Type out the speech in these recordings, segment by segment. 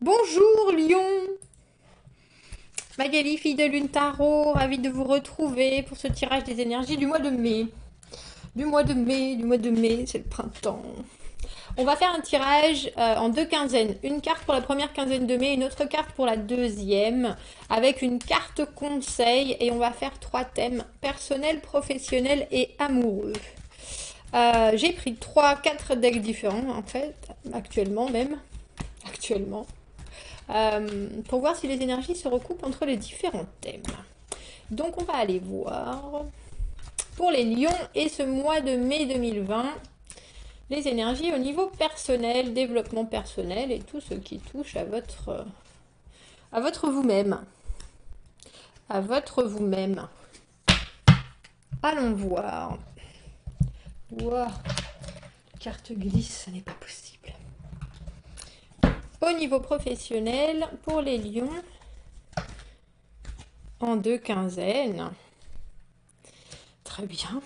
Bonjour Lion, Magali, fille de Lune Tarot, ravie de vous retrouver pour ce tirage des énergies du mois de mai. Du mois de mai, c'est le printemps. On va faire un tirage en deux quinzaines. Une carte pour la première quinzaine de mai, une autre carte pour la deuxième, avec une carte conseil. Et on va faire trois thèmes, personnel, professionnel et amoureux. J'ai pris 3-4 decks différents en fait, actuellement même. Actuellement. Pour voir si les énergies se recoupent entre les différents thèmes. Donc on va aller voir pour les lions et ce mois de mai 2020, les énergies au niveau personnel, développement personnel et tout ce qui touche à votre vous-même. À votre vous-même. Allons voir. Wow. Carte glisse, ça n'est pas possible. Au niveau professionnel, pour les lions, en deux quinzaines. Très bien,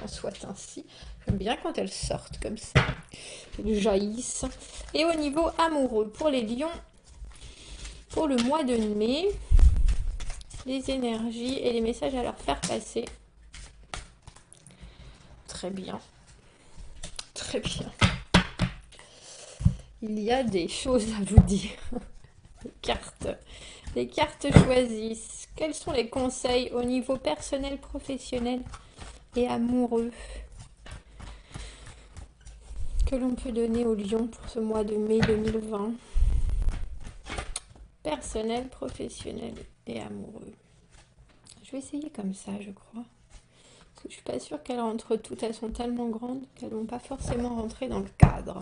en soit ainsi. J'aime bien quand elles sortent comme ça, elles jaillissent. Et au niveau amoureux, pour les lions, pour le mois de mai, les énergies et les messages à leur faire passer. Très bien, très bien. Il y a des choses à vous dire. Les cartes choisissent. Quels sont les conseils au niveau personnel, professionnel et amoureux que l'on peut donner aux lions pour ce mois de mai 2020? Personnel, professionnel et amoureux. Je vais essayer comme ça, je crois. Parce que je suis pas sûre qu'elles rentrent toutes. Elles sont tellement grandes qu'elles vont pas forcément rentrer dans le cadre.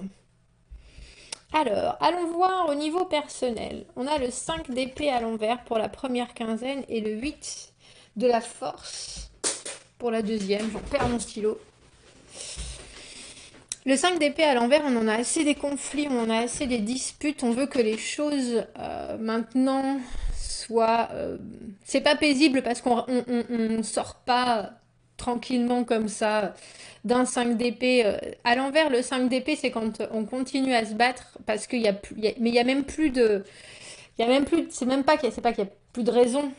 Alors, allons voir au niveau personnel. On a le 5 d'épée à l'envers pour la première quinzaine et le 8 de la force pour la deuxième. J'en perds mon stylo. Le 5 d'épée à l'envers, on en a assez des conflits, on en a assez des disputes. On veut que les choses maintenant soient... c'est pas paisible parce qu'on on sort pas tranquillement comme ça d'un 5 d'épée. À l'envers, le 5 d'épée, c'est quand on continue à se battre parce qu'il y a plus... mais il y a même plus de... Il y a même plus... C'est même pas qu'il y a plus de raison.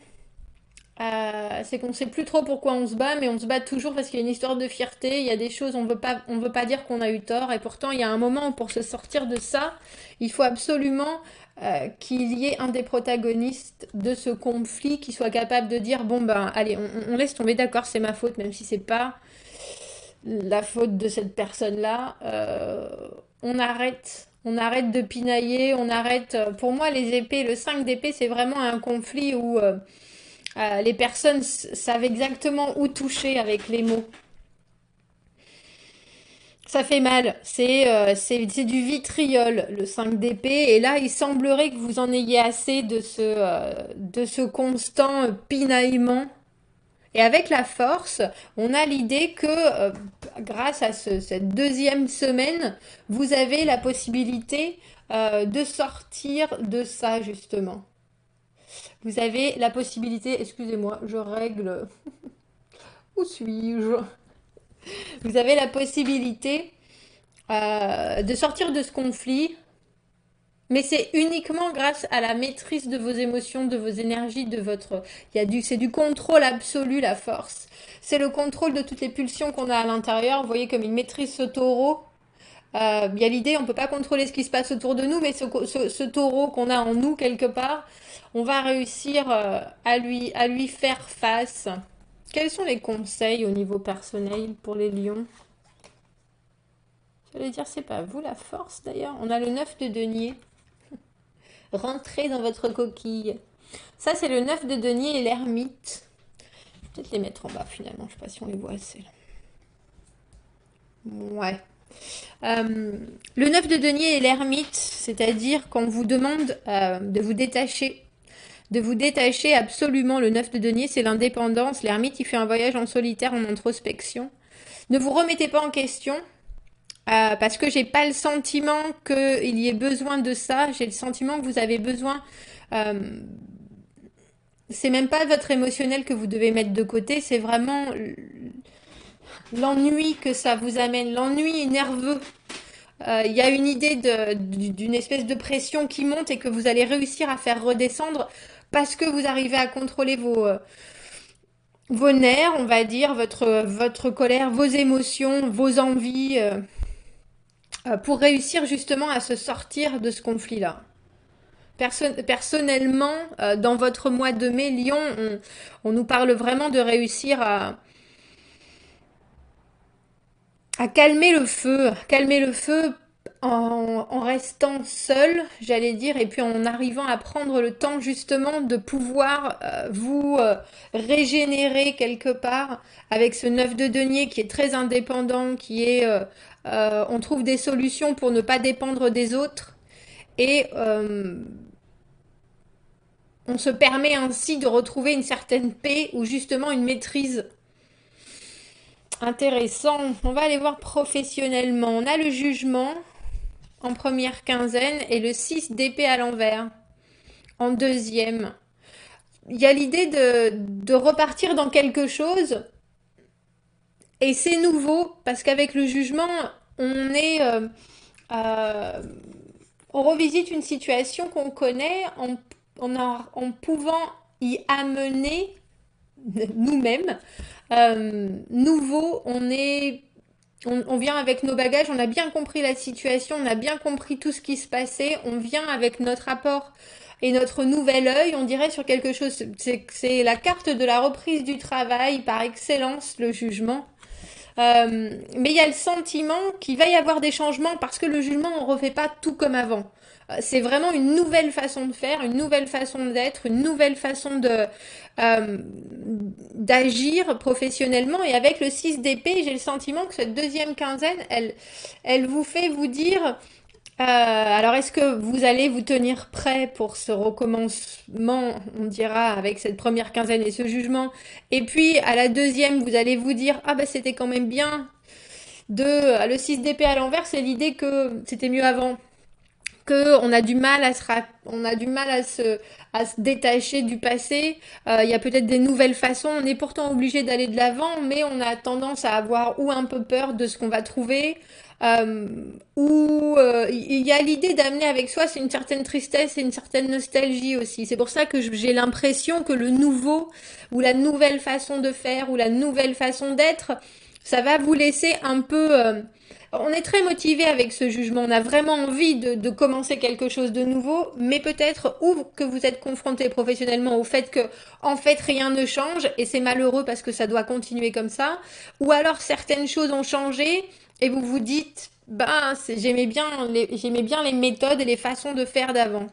C'est qu'on sait plus trop pourquoi on se bat, mais on se bat toujours parce qu'il y a une histoire de fierté. Il y a des choses, on veut pas dire qu'on a eu tort, et pourtant il y a un moment où pour se sortir de ça, il faut absolument qu'il y ait un des protagonistes de ce conflit qui soit capable de dire bon ben allez, on laisse tomber, d'accord, c'est ma faute, même si c'est pas la faute de cette personne-là. On arrête de pinailler, on arrête. Pour moi, les épées, le 5 d'épée, c'est vraiment un conflit où les personnes savent exactement où toucher avec les mots. Ça fait mal, c'est du vitriol, le 5 d'épée, et là il semblerait que vous en ayez assez de ce constant pinaillement. Et avec la force, on a l'idée que grâce à cette deuxième semaine, vous avez la possibilité de sortir de ça justement. Vous avez la possibilité, excusez-moi, je règle, où suis-je? Vous avez la possibilité de sortir de ce conflit, mais c'est uniquement grâce à la maîtrise de vos émotions, de vos énergies, de votre... C'est du contrôle absolu, la force. C'est le contrôle de toutes les pulsions qu'on a à l'intérieur. Vous voyez comme il maîtrise ce taureau. Il y a l'idée, on ne peut pas contrôler ce qui se passe autour de nous, mais ce taureau qu'on a en nous quelque part, on va réussir à lui faire face. Quels sont les conseils au niveau personnel pour les lions? J'allais dire, c'est pas vous la force d'ailleurs. On a le 9 de denier. Rentrez dans votre coquille. Ça, c'est le 9 de denier et l'ermite. Je vais peut-être les mettre en bas finalement. Je sais pas si on les voit assez là. Ouais. Le 9 de denier et l'ermite, c'est-à-dire qu'on vous demande de vous détacher. De vous détacher absolument. Le 9 de denier, c'est l'indépendance. L'ermite, il fait un voyage en solitaire, en introspection. Ne vous remettez pas en question. Parce que j'ai pas le sentiment qu'il y ait besoin de ça. J'ai le sentiment que vous avez besoin. C'est même pas votre émotionnel que vous devez mettre de côté. C'est vraiment l'ennui que ça vous amène. L'ennui nerveux. Il y a une idée d'une espèce de pression qui monte et que vous allez réussir à faire redescendre parce que vous arrivez à contrôler vos nerfs, on va dire, votre colère, vos émotions, vos envies, pour réussir justement à se sortir de ce conflit-là. Personnellement, dans votre mois de mai, Lyon, on nous parle vraiment de réussir à calmer le feu en restant seul, j'allais dire, et puis en arrivant à prendre le temps justement de pouvoir vous régénérer quelque part avec ce 9 de denier qui est très indépendant, on trouve des solutions pour ne pas dépendre des autres et on se permet ainsi de retrouver une certaine paix ou justement une maîtrise. Intéressant. On va aller voir professionnellement. On a le jugement en première quinzaine et le 6 d'épée à l'envers en deuxième. Il y a l'idée de repartir dans quelque chose et c'est nouveau parce qu'avec le jugement, on est, euh, on revisite une situation qu'on connaît en pouvant y amener nous-mêmes. Nouveau, on vient avec nos bagages, on a bien compris la situation, on a bien compris tout ce qui se passait, on vient avec notre apport et notre nouvel œil, on dirait sur quelque chose. C'est la carte de la reprise du travail par excellence, le jugement. Mais il y a le sentiment qu'il va y avoir des changements parce que le jugement, on ne refait pas tout comme avant. C'est vraiment une nouvelle façon de faire, une nouvelle façon d'être, une nouvelle façon euh, d'agir professionnellement. Et avec le 6 d'épée, j'ai le sentiment que cette deuxième quinzaine, elle vous fait vous dire, alors est-ce que vous allez vous tenir prêt pour ce recommencement, on dira, avec cette première quinzaine et ce jugement. Et puis à la deuxième, vous allez vous dire, ah bah c'était quand même bien. Le 6 d'épée à l'envers, c'est l'idée que c'était mieux avant, que on a du mal on a du mal à se détacher du passé. Il y a peut-être des nouvelles façons. On est pourtant obligé d'aller de l'avant, mais on a tendance à avoir ou un peu peur de ce qu'on va trouver, euh, ou il y a l'idée d'amener avec soi, c'est une certaine tristesse et une certaine nostalgie aussi. C'est pour ça que j'ai l'impression que le nouveau ou la nouvelle façon de faire ou la nouvelle façon d'être, ça va vous laisser un peu on est très motivé avec ce jugement, on a vraiment envie de commencer quelque chose de nouveau, mais peut-être ou que vous êtes confronté professionnellement au fait que en fait rien ne change et c'est malheureux parce que ça doit continuer comme ça, ou alors certaines choses ont changé et vous vous dites ben j'aimais bien les méthodes et les façons de faire d'avant.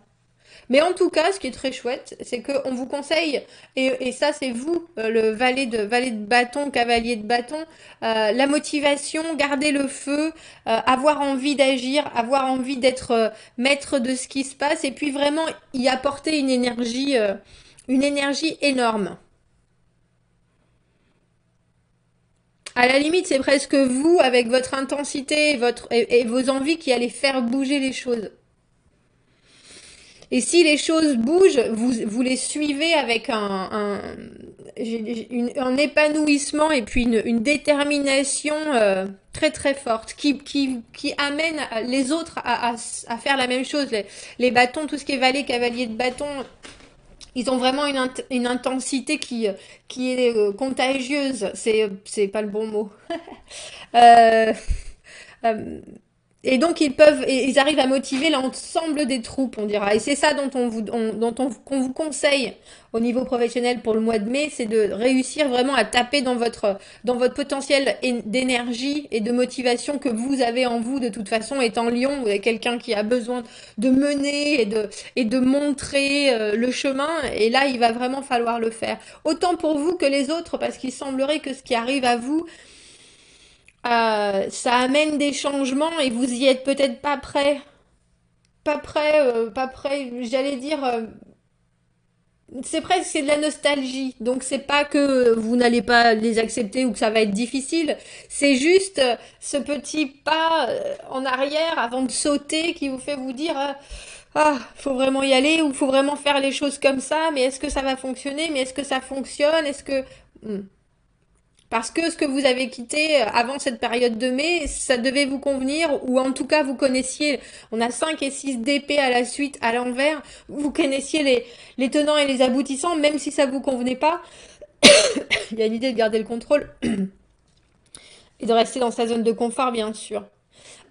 Mais en tout cas, ce qui est très chouette, c'est qu'on vous conseille, et ça c'est vous, le valet de bâton, cavalier de bâton, la motivation, garder le feu, avoir envie d'agir, avoir envie d'être maître de ce qui se passe, et puis vraiment y apporter une énergie énorme. À la limite, c'est presque vous, avec votre intensité et vos envies, qui allez faire bouger les choses. Et si les choses bougent, vous les suivez avec un épanouissement et puis une détermination très très forte qui amène les autres à faire la même chose. Les bâtons, tout ce qui est valet, cavalier de bâton, ils ont vraiment une intensité qui est contagieuse. C'est pas le bon mot. Euh, euh, et donc ils arrivent à motiver l'ensemble des troupes, on dira. Et c'est ça qu'on vous conseille au niveau professionnel pour le mois de mai, c'est de réussir vraiment à taper dans votre potentiel d'énergie et de motivation que vous avez en vous de toute façon. Étant Lion, vous avez quelqu'un qui a besoin de mener et de montrer le chemin. Et là, il va vraiment falloir le faire. Autant pour vous que les autres, parce qu'il semblerait que ce qui arrive à vous, ça amène des changements et vous y êtes peut-être pas prêt. Pas prêt, j'allais dire, c'est presque c'est de la nostalgie. Donc c'est pas que vous n'allez pas les accepter ou que ça va être difficile. C'est juste ce petit pas en arrière avant de sauter qui vous fait vous dire ah, faut vraiment y aller ou faut vraiment faire les choses comme ça, mais est-ce que ça va fonctionner? Mais est-ce que ça fonctionne? Est-ce que... Hmm. Parce que ce que vous avez quitté avant cette période de mai, ça devait vous convenir, ou en tout cas vous connaissiez, on a 5 et 6 d'épée à la suite, à l'envers, vous connaissiez les tenants et les aboutissants, même si ça vous convenait pas, il y a l'idée de garder le contrôle et de rester dans sa zone de confort, bien sûr.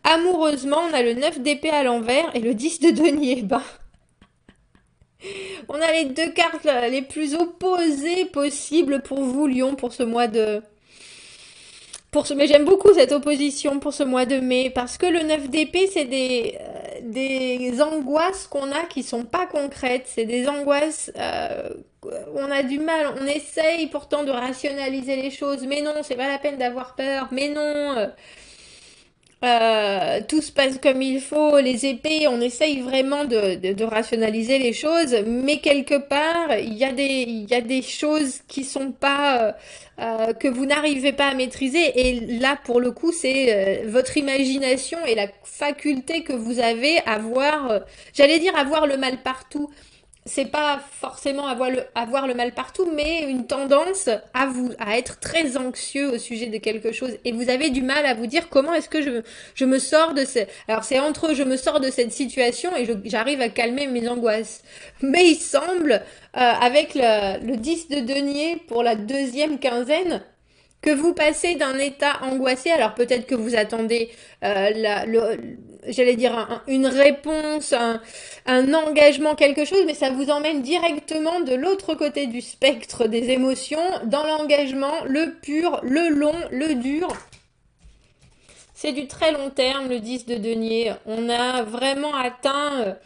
Amoureusement, on a le 9 d'épée à l'envers et le 10 de denier. Ben, on a les deux cartes les plus opposées possibles pour vous, Lion, pour ce mois de... Mais j'aime beaucoup cette opposition pour ce mois de mai, parce que le 9 d'épée, c'est des angoisses qu'on a qui sont pas concrètes. C'est des angoisses on a du mal, on essaye pourtant de rationaliser les choses, mais non, c'est pas la peine d'avoir peur, mais non, tout se passe comme il faut, les épées, on essaye vraiment de rationaliser les choses, mais quelque part, il y a des choses qui sont pas, que vous n'arrivez pas à maîtriser, et là, pour le coup, c'est votre imagination et la faculté que vous avez à voir, j'allais dire avoir le mal partout, c'est pas forcément avoir le mal partout, mais une tendance à être très anxieux au sujet de quelque chose. Et vous avez du mal à vous dire comment est-ce que je me sors de ce... Alors c'est entre je me sors de cette situation et j'arrive à calmer mes angoisses. Mais il semble, avec le 10 de denier pour la deuxième quinzaine, que vous passez d'un état angoissé, alors peut-être que vous attendez, j'allais dire une réponse, un engagement, quelque chose, mais ça vous emmène directement de l'autre côté du spectre des émotions, dans l'engagement, le pur, le long, le dur. C'est du très long terme, le 10 de denier. On a vraiment atteint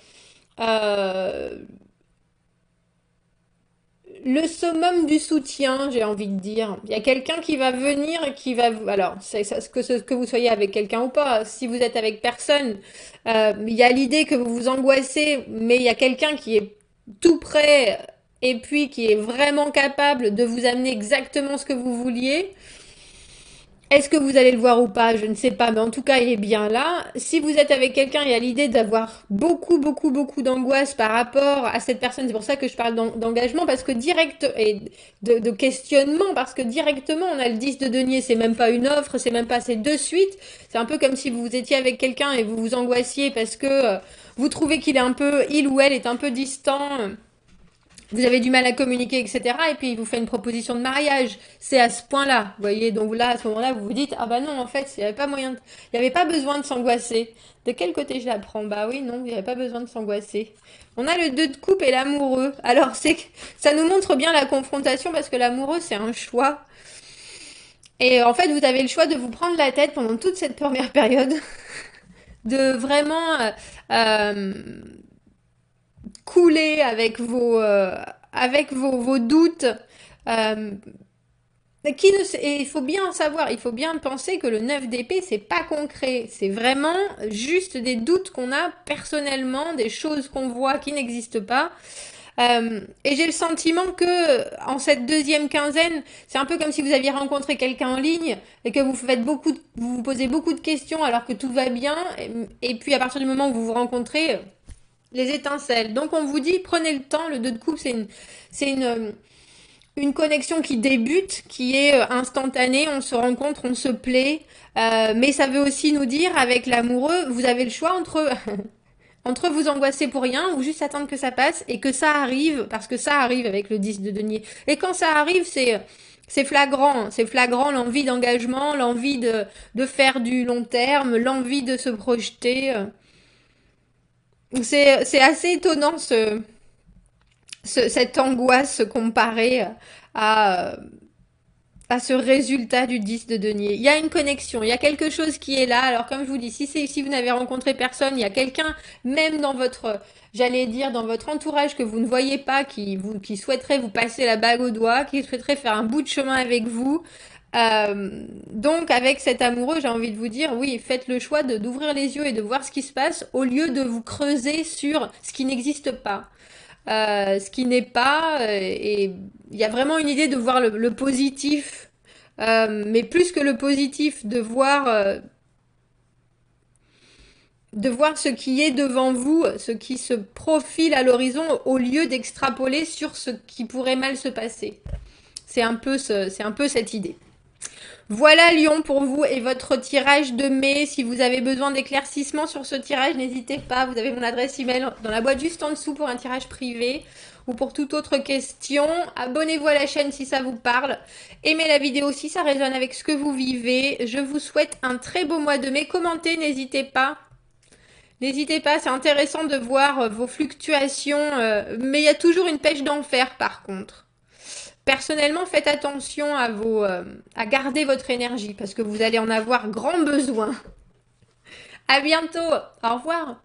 le summum du soutien, j'ai envie de dire. Il y a quelqu'un qui va venir et qui va vous... Alors, que vous soyez avec quelqu'un ou pas, si vous êtes avec personne, il y a l'idée que vous vous angoissez, mais il y a quelqu'un qui est tout prêt et puis qui est vraiment capable de vous amener exactement ce que vous vouliez. Est-ce que vous allez le voir ou pas? Je ne sais pas, mais en tout cas, il est bien là. Si vous êtes avec quelqu'un, il y a l'idée d'avoir beaucoup d'angoisse par rapport à cette personne. C'est pour ça que je parle d'engagement, parce que direct, et de questionnement, parce que directement, on a le 10 de denier, c'est même pas une offre, c'est même pas, c'est de suite. C'est un peu comme si vous étiez avec quelqu'un et vous vous angoissiez parce que vous trouvez qu'il est un peu, il ou elle est un peu distant. Vous avez du mal à communiquer, etc. Et puis il vous fait une proposition de mariage. C'est à ce point-là, vous voyez. Donc là, à ce moment-là, vous vous dites, ah bah non, en fait, il n'y avait pas moyen, il n'y avait pas besoin de s'angoisser. De quel côté je la prends? Bah oui, non, il n'y avait pas besoin de s'angoisser. On a le 2 de coupe et l'amoureux. Alors ça nous montre bien la confrontation parce que l'amoureux, c'est un choix. Et en fait, vous avez le choix de vous prendre la tête pendant toute cette première période, de vraiment euh, couler avec vos doutes. Euh, et il faut bien savoir, il faut bien penser que le 9 d'épée, c'est pas concret. C'est vraiment juste des doutes qu'on a personnellement, des choses qu'on voit qui n'existent pas. Et j'ai le sentiment que en cette deuxième quinzaine, c'est un peu comme si vous aviez rencontré quelqu'un en ligne et que vous vous posez beaucoup de questions alors que tout va bien. Et puis à partir du moment où vous vous rencontrez, les étincelles. Donc on vous dit, prenez le temps. Le 2 de coupe, c'est une connexion qui débute, qui est instantanée. On se rencontre, on se plaît. Mais ça veut aussi nous dire, avec l'amoureux, vous avez le choix entre entre vous angoisser pour rien ou juste attendre que ça passe et que ça arrive, parce que ça arrive avec le 10 de denier. Et quand ça arrive, c'est flagrant l'envie d'engagement, l'envie de faire du long terme, l'envie de se projeter. C'est assez étonnant cette angoisse comparée à, à ce résultat du 10 de denier. Il y a une connexion, il y a quelque chose qui est là. Alors comme je vous dis, si vous n'avez rencontré personne, il y a quelqu'un, même dans votre, j'allais dire, dans votre entourage que vous ne voyez pas, qui souhaiterait vous passer la bague au doigt, qui souhaiterait faire un bout de chemin avec vous. Donc avec cet amoureux, j'ai envie de vous dire, oui, faites le choix d'ouvrir les yeux et de voir ce qui se passe au lieu de vous creuser sur ce qui n'existe pas. Ce qui n'est pas, et il y a vraiment une idée de voir le positif, mais plus que le positif, de voir ce qui est devant vous, ce qui se profile à l'horizon, au lieu d'extrapoler sur ce qui pourrait mal se passer. C'est un peu cette idée. Voilà Lyon pour vous et votre tirage de mai. Si vous avez besoin d'éclaircissements sur ce tirage, n'hésitez pas. Vous avez mon adresse email dans la boîte juste en dessous pour un tirage privé ou pour toute autre question. Abonnez-vous à la chaîne si ça vous parle. Aimez la vidéo si ça résonne avec ce que vous vivez. Je vous souhaite un très beau mois de mai. Commentez, n'hésitez pas. N'hésitez pas, c'est intéressant de voir vos fluctuations, mais il y a toujours une pêche d'enfer par contre. Personnellement, faites attention à garder votre énergie parce que vous allez en avoir grand besoin. À bientôt. Au revoir.